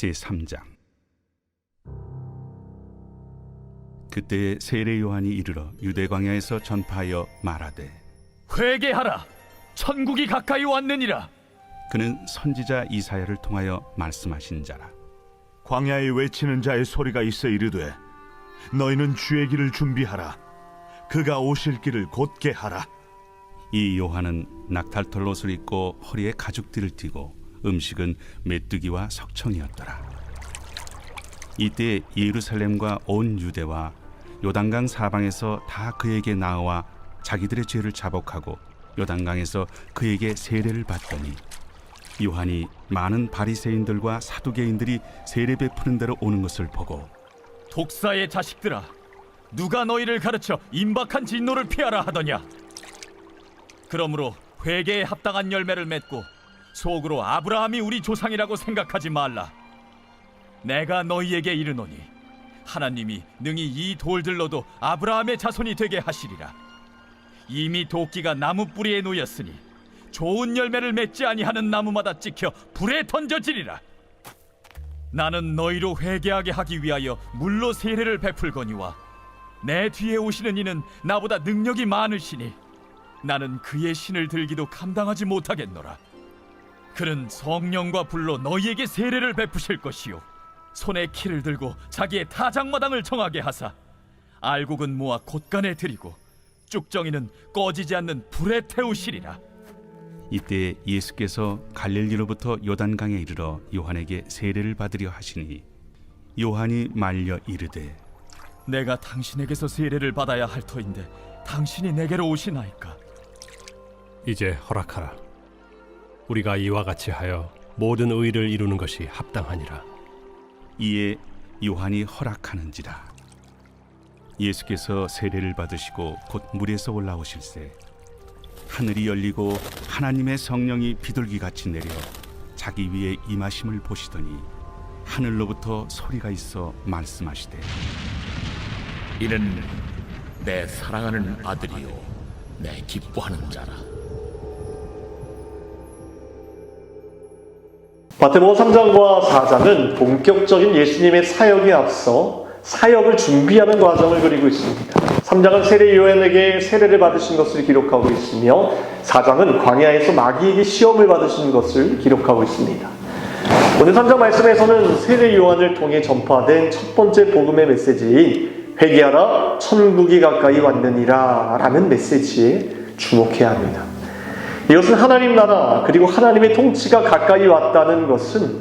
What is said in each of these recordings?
제3장. 그때 세례 요한이 이르러 유대 광야에서 전파하여 말하되, 회개하라, 천국이 가까이 왔느니라. 그는 선지자 이사야를 통하여 말씀하신 자라. 광야에 외치는 자의 소리가 있어 이르되, 너희는 주의 길을 준비하라. 그가 오실 길을 곧게 하라. 이 요한은 낙탈털 옷을 입고 허리에 가죽띠를 띠고 음식은 메뚜기와 석청이었더라. 이때 예루살렘과 온 유대와 요단강 사방에서 다 그에게 나와 자기들의 죄를 자복하고 요단강에서 그에게 세례를 받더니, 요한이 많은 바리새인들과 사두개인들이 세례 베푸는 데로 오는 것을 보고, 독사의 자식들아, 누가 너희를 가르쳐 임박한 진노를 피하라 하더냐? 그러므로 회개에 합당한 열매를 맺고 속으로 아브라함이 우리 조상이라고 생각하지 말라. 내가 너희에게 이르노니 하나님이 능히 이 돌들로도 아브라함의 자손이 되게 하시리라. 이미 도끼가 나무 뿌리에 놓였으니 좋은 열매를 맺지 아니하는 나무마다 찍혀 불에 던져지리라. 나는 너희로 회개하게 하기 위하여 물로 세례를 베풀거니와 내 뒤에 오시는 이는 나보다 능력이 많으시니 나는 그의 신을 들기도 감당하지 못하겠노라. 그는 성령과 불로 너희에게 세례를 베푸실 것이요, 손에 키를 들고 자기의 타작마당을 정하게 하사 알곡은 모아 곳간에 들이고 쭉정이는 꺼지지 않는 불에 태우시리라. 이때 예수께서 갈릴리로부터 요단강에 이르러 요한에게 세례를 받으려 하시니, 요한이 말려 이르되, 내가 당신에게서 세례를 받아야 할 터인데 당신이 내게로 오시나이까? 이제 허락하라. 우리가 이와 같이 하여 모든 의를 이루는 것이 합당하니라. 이에 요한이 허락하는지라. 예수께서 세례를 받으시고 곧 물에서 올라오실새 하늘이 열리고 하나님의 성령이 비둘기같이 내려 자기 위에 임하심을 보시더니, 하늘로부터 소리가 있어 말씀하시되, 이는 내 사랑하는 아들이요 내 기뻐하는 자라. 마태복음 3장과 4장은 본격적인 예수님의 사역에 앞서 사역을 준비하는 과정을 그리고 있습니다. 3장은 세례 요한에게 세례를 받으신 것을 기록하고 있으며 4장은 광야에서 마귀에게 시험을 받으신 것을 기록하고 있습니다. 오늘 3장 말씀에서는 세례 요한을 통해 전파된 첫 번째 복음의 메시지인 회개하라, 천국이 가까이 왔느니라 라는 메시지에 주목해야 합니다. 이것은 하나님 나라 그리고 하나님의 통치가 가까이 왔다는 것은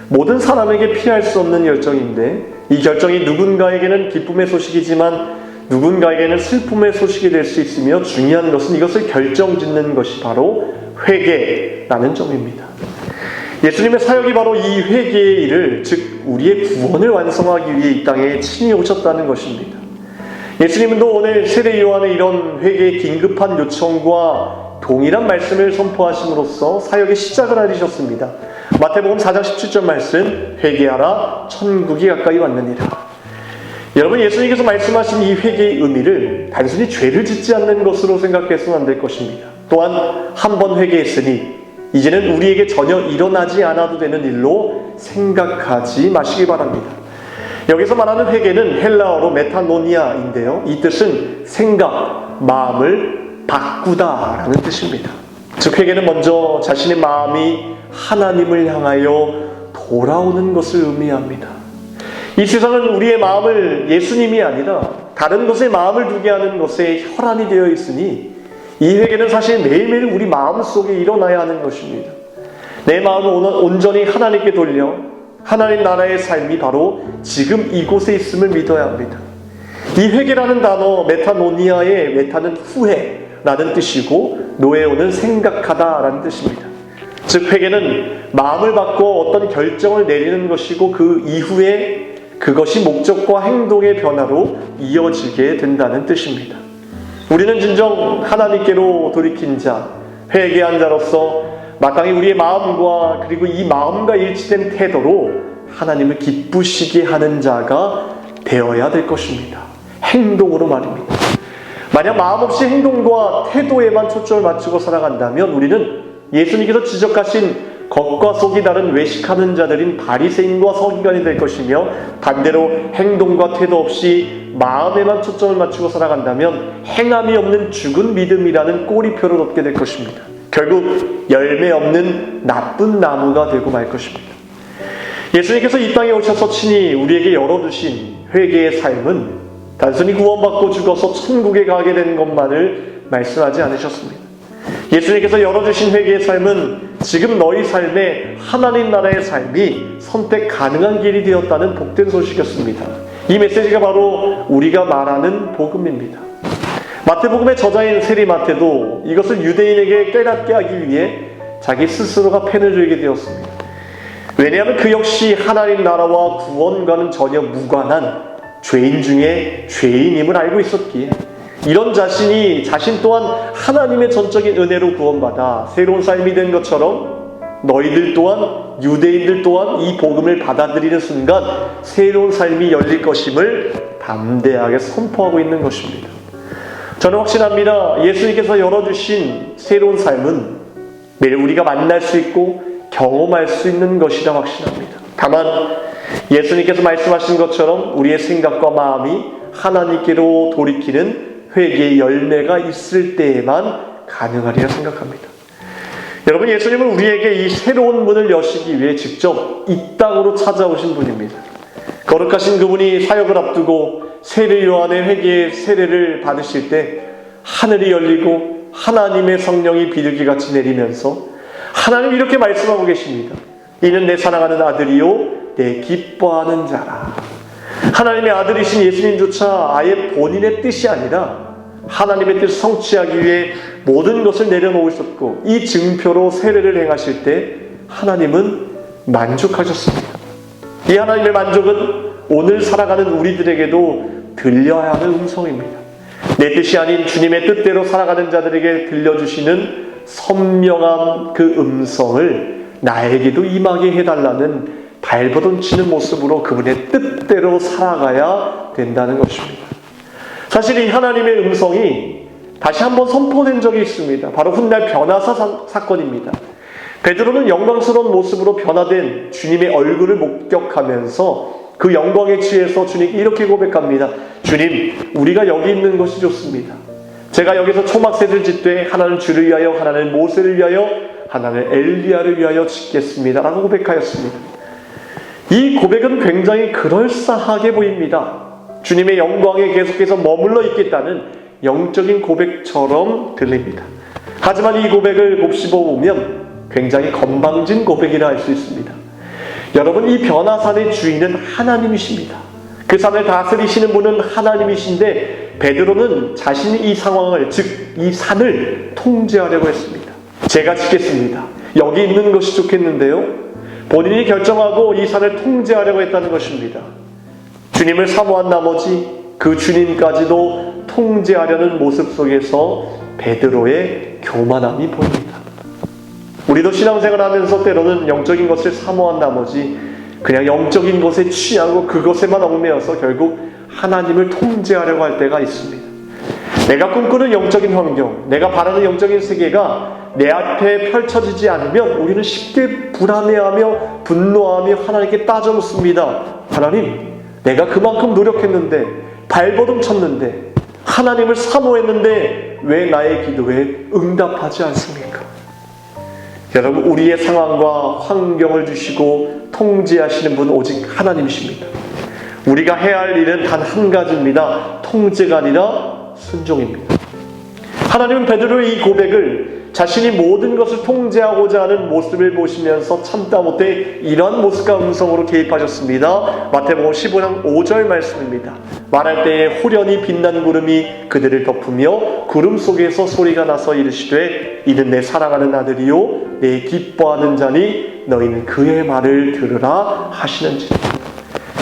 모든 사람에게 피할 수 없는 결정인데, 이 결정이 누군가에게는 기쁨의 소식이지만 누군가에게는 슬픔의 소식이 될 수 있으며, 중요한 것은 이것을 결정짓는 것이 바로 회개라는 점입니다. 예수님의 사역이 바로 이 회개의 일을, 즉 우리의 구원을 완성하기 위해 이 땅에 친히 오셨다는 것입니다. 예수님도 오늘 세례 요한의 이런 회개의 긴급한 요청과 동일한 말씀을 선포하심으로써 사역의 시작을 알리셨습니다. 마태복음 4장 17절 말씀, 회개하라, 천국이 가까이 왔느니라. 여러분, 예수님께서 말씀하신 이 회개의 의미를 단순히 죄를 짓지 않는 것으로 생각해서는 안 될 것입니다. 또한 한 번 회개했으니 이제는 우리에게 전혀 일어나지 않아도 되는 일로 생각하지 마시기 바랍니다. 여기서 말하는 회개는 헬라어로 메타노니아인데요, 이 뜻은 생각, 마음을 바꾸다라는 뜻입니다. 즉 회개는 먼저 자신의 마음이 하나님을 향하여 돌아오는 것을 의미합니다. 이 세상은 우리의 마음을 예수님이 아니라 다른 것에 마음을 두게 하는 것에 혈안이 되어 있으니, 이 회개는 사실 매일매일 우리 마음속에 일어나야 하는 것입니다. 내 마음을 온전히 하나님께 돌려 하나님 나라의 삶이 바로 지금 이곳에 있음을 믿어야 합니다. 이 회개라는 단어, 메타노니아의 메타는 후회라는 뜻이고 노에오는 생각하다라는 뜻입니다. 즉 회개는 마음을 바꿔 어떤 결정을 내리는 것이고 그 이후에 그것이 목적과 행동의 변화로 이어지게 된다는 뜻입니다. 우리는 진정 하나님께로 돌이킨 자, 회개한 자로서 마땅히 우리의 마음과 그리고 이 마음과 일치된 태도로 하나님을 기쁘시게 하는 자가 되어야 될 것입니다. 행동으로 말입니다. 만약 마음 없이 행동과 태도에만 초점을 맞추고 살아간다면 우리는 예수님께서 지적하신 겉과 속이 다른 외식하는 자들인 바리새인과 서기관이 될 것이며, 반대로 행동과 태도 없이 마음에만 초점을 맞추고 살아간다면 행함이 없는 죽은 믿음이라는 꼬리표를 얻게 될 것입니다. 결국 열매 없는 나쁜 나무가 되고 말 것입니다. 예수님께서 이 땅에 오셔서 친히 우리에게 열어두신 회개의 삶은 단순히 구원받고 죽어서 천국에 가게 되는 것만을 말씀하지 않으셨습니다. 예수님께서 열어주신 회개의 삶은 지금 너희 삶에 하나님 나라의 삶이 선택 가능한 길이 되었다는 복된 소식이었습니다. 이 메시지가 바로 우리가 말하는 복음입니다. 마태복음의 저자인 세리 마태도 이것을 유대인에게 깨닫게 하기 위해 자기 스스로가 펜을 들게 되었습니다. 왜냐하면 그 역시 하나님 나라와 구원과는 전혀 무관한 죄인 중에 죄인임을 알고 있었기에, 이런 자신 또한 하나님의 전적인 은혜로 구원받아 새로운 삶이 된 것처럼 너희들 또한, 유대인들 또한 이 복음을 받아들이는 순간 새로운 삶이 열릴 것임을 담대하게 선포하고 있는 것입니다. 저는 확신합니다. 예수님께서 열어주신 새로운 삶은 매일 우리가 만날 수 있고 경험할 수 있는 것이라 확신합니다. 다만 예수님께서 말씀하신 것처럼 우리의 생각과 마음이 하나님께로 돌이키는 회개의 열매가 있을 때에만 가능하리라 생각합니다. 여러분, 예수님은 우리에게 이 새로운 문을 여시기 위해 직접 이 땅으로 찾아오신 분입니다. 거룩하신 그분이 사역을 앞두고 세례 요한의 회개의 세례를 받으실 때 하늘이 열리고 하나님의 성령이 비둘기같이 내리면서 하나님이 이렇게 말씀하고 계십니다. 이는 내 사랑하는 아들이요 내 기뻐하는 자라. 하나님의 아들이신 예수님조차 아예 본인의 뜻이 아니라 하나님의 뜻을 성취하기 위해 모든 것을 내려놓으셨고, 이 증표로 세례를 행하실 때 하나님은 만족하셨습니다. 이 하나님의 만족은 오늘 살아가는 우리들에게도 들려야 하는 음성입니다. 내 뜻이 아닌 주님의 뜻대로 살아가는 자들에게 들려주시는 선명한 그 음성을 나에게도 임하게 해달라는 발버둥치는 모습으로 그분의 뜻대로 살아가야 된다는 것입니다. 사실 이 하나님의 음성이 다시 한번 선포된 적이 있습니다. 바로 훗날 변화사 사건입니다. 베드로는 영광스러운 모습으로 변화된 주님의 얼굴을 목격하면서 그 영광에 취해서 주님께 이렇게 고백합니다. 주님, 우리가 여기 있는 것이 좋습니다. 제가 여기서 초막새를 짓되 하나는 주를 위하여, 하나는 모세를 위하여, 하나는 엘리야를 위하여 짓겠습니다 라고 고백하였습니다. 이 고백은 굉장히 그럴싸하게 보입니다. 주님의 영광에 계속해서 머물러 있겠다는 영적인 고백처럼 들립니다. 하지만 이 고백을 곱씹어 보면 굉장히 건방진 고백이라 할 수 있습니다. 여러분, 이 변화산의 주인은 하나님이십니다. 그 산을 다스리시는 분은 하나님이신데 베드로는 자신이 이 상황을, 즉 이 산을 통제하려고 했습니다. 제가 짓겠습니다. 여기 있는 것이 좋겠는데요. 본인이 결정하고 이 산을 통제하려고 했다는 것입니다. 주님을 사모한 나머지 그 주님까지도 통제하려는 모습 속에서 베드로의 교만함이 보입니다. 우리도 신앙생활을 하면서 때로는 영적인 것을 사모한 나머지 그냥 영적인 것에 취하고 그것에만 얽매여서 결국 하나님을 통제하려고 할 때가 있습니다. 내가 꿈꾸는 영적인 환경, 내가 바라는 영적인 세계가 내 앞에 펼쳐지지 않으면 우리는 쉽게 불안해하며 분노하며 하나님께 따져 묻습니다. 하나님, 내가 그만큼 노력했는데, 발버둥 쳤는데, 하나님을 사모했는데 왜 나의 기도에 응답하지 않습니까? 여러분, 우리의 상황과 환경을 주시고 통제하시는 분 오직 하나님이십니다. 우리가 해야 할 일은 단 한 가지입니다. 통제가 아니라 순종입니다. 하나님은 베드로의 이 고백을 자신이 모든 것을 통제하고자 하는 모습을 보시면서 참다 못해 이러한 모습과 음성으로 개입하셨습니다. 마태복음 15장 5절 말씀입니다. 말할 때에 호련히 빛난 구름이 그들을 덮으며 구름 속에서 소리가 나서 이르시되 이는 내 사랑하는 아들이요 내 기뻐하는 자니 너희는 그의 말을 들으라 하시는지라.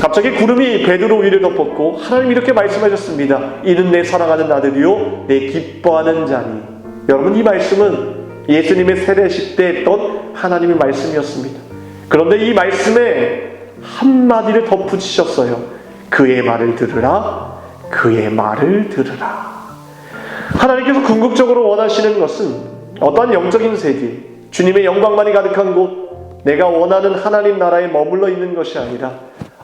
갑자기 구름이 베드로 위를 덮었고 하나님이 이렇게 말씀하셨습니다. 이는 내 사랑하는 아들이요 내 기뻐하는 자니. 여러분, 이 말씀은 예수님의 세례식 때 했던 하나님의 말씀이었습니다. 그런데 이 말씀에 한마디를 덧붙이셨어요. 그의 말을 들으라. 그의 말을 들으라. 하나님께서 궁극적으로 원하시는 것은 어떠한 영적인 세계, 주님의 영광만이 가득한 곳, 내가 원하는 하나님 나라에 머물러 있는 것이 아니라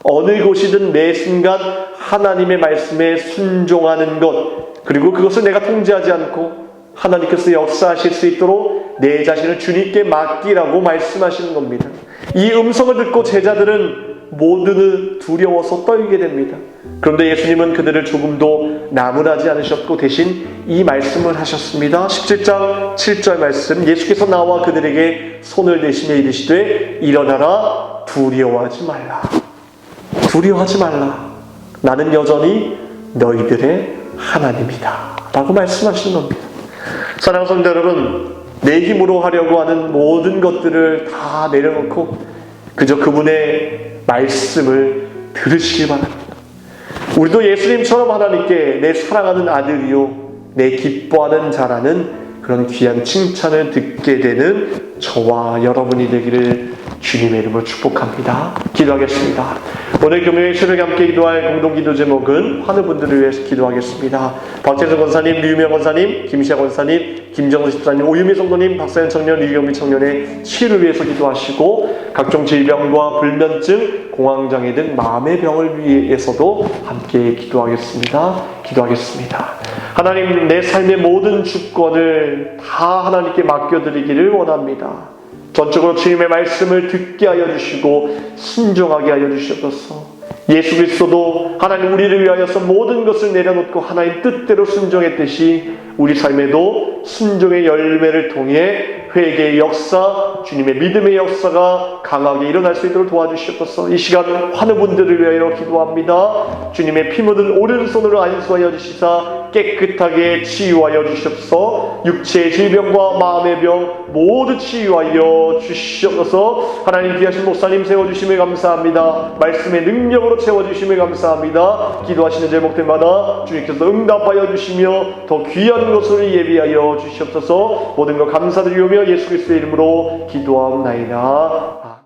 어느 곳이든 매 순간 하나님의 말씀에 순종하는 것, 그리고 그것을 내가 통제하지 않고 하나님께서 역사하실 수 있도록 내 자신을 주님께 맡기라고 말씀하시는 겁니다. 이 음성을 듣고 제자들은 모두 두려워서 떨게 됩니다. 그런데 예수님은 그들을 조금도 나무라지 않으셨고 대신 이 말씀을 하셨습니다. 17장 7절 말씀, 예수께서 나와 그들에게 손을 대시며 이르시되 일어나라, 두려워하지 말라. 두려워하지 말라. 나는 여전히 너희들의 하나님이다 라고 말씀하시는 겁니다. 사랑하는 성도 여러분, 내 힘으로 하려고 하는 모든 것들을 다 내려놓고 그저 그분의 말씀을 들으시기 바랍니다. 우리도 예수님처럼 하나님께 내 사랑하는 아들이요 내 기뻐하는 자라는 그런 귀한 칭찬을 듣게 되는 저와 여러분이 되기를 주님의 이름으로 축복합니다. 기도하겠습니다. 오늘 금요일 새벽에 함께 기도할 공동기도 제목은 환우분들을 위해서 기도하겠습니다. 박재정 권사님, 류명 권사님, 김시아 권사님, 김정은 집사님, 오유미 성도님, 박사연 청년, 류경미 청년의 치유를 위해서 기도하시고 각종 질병과 불면증, 공황장애 등 마음의 병을 위해서도 함께 기도하겠습니다. 기도하겠습니다. 하나님, 내 삶의 모든 주권을 다 하나님께 맡겨드리기를 원합니다. 전적으로 주님의 말씀을 듣게 하여 주시고 순종하게 하여 주시옵소서. 예수 그리스도도 하나님 우리를 위하여서 모든 것을 내려놓고 하나님 뜻대로 순종했듯이 우리 삶에도 순종의 열매를 통해 회개의 역사, 주님의 믿음의 역사가 강하게 일어날 수 있도록 도와주시옵소서. 이 시간 환우분들을 위하여 기도합니다. 주님의 피 묻은 오른손으로 안수하여 주시사 깨끗하게 치유하여 주시옵소서. 육체의 질병과 마음의 병 모두 치유하여 주시옵소서. 하나님 귀하신 목사님 세워주심을 감사합니다. 말씀의 능력으로 채워주심을 감사합니다. 기도하시는 제목들마다 주님께서 응답하여 주시며 더 귀한 것을 예비하여 주시옵소서. 모든 것 감사드리오며 예수 그리스도의 이름으로 기도하옵나이다.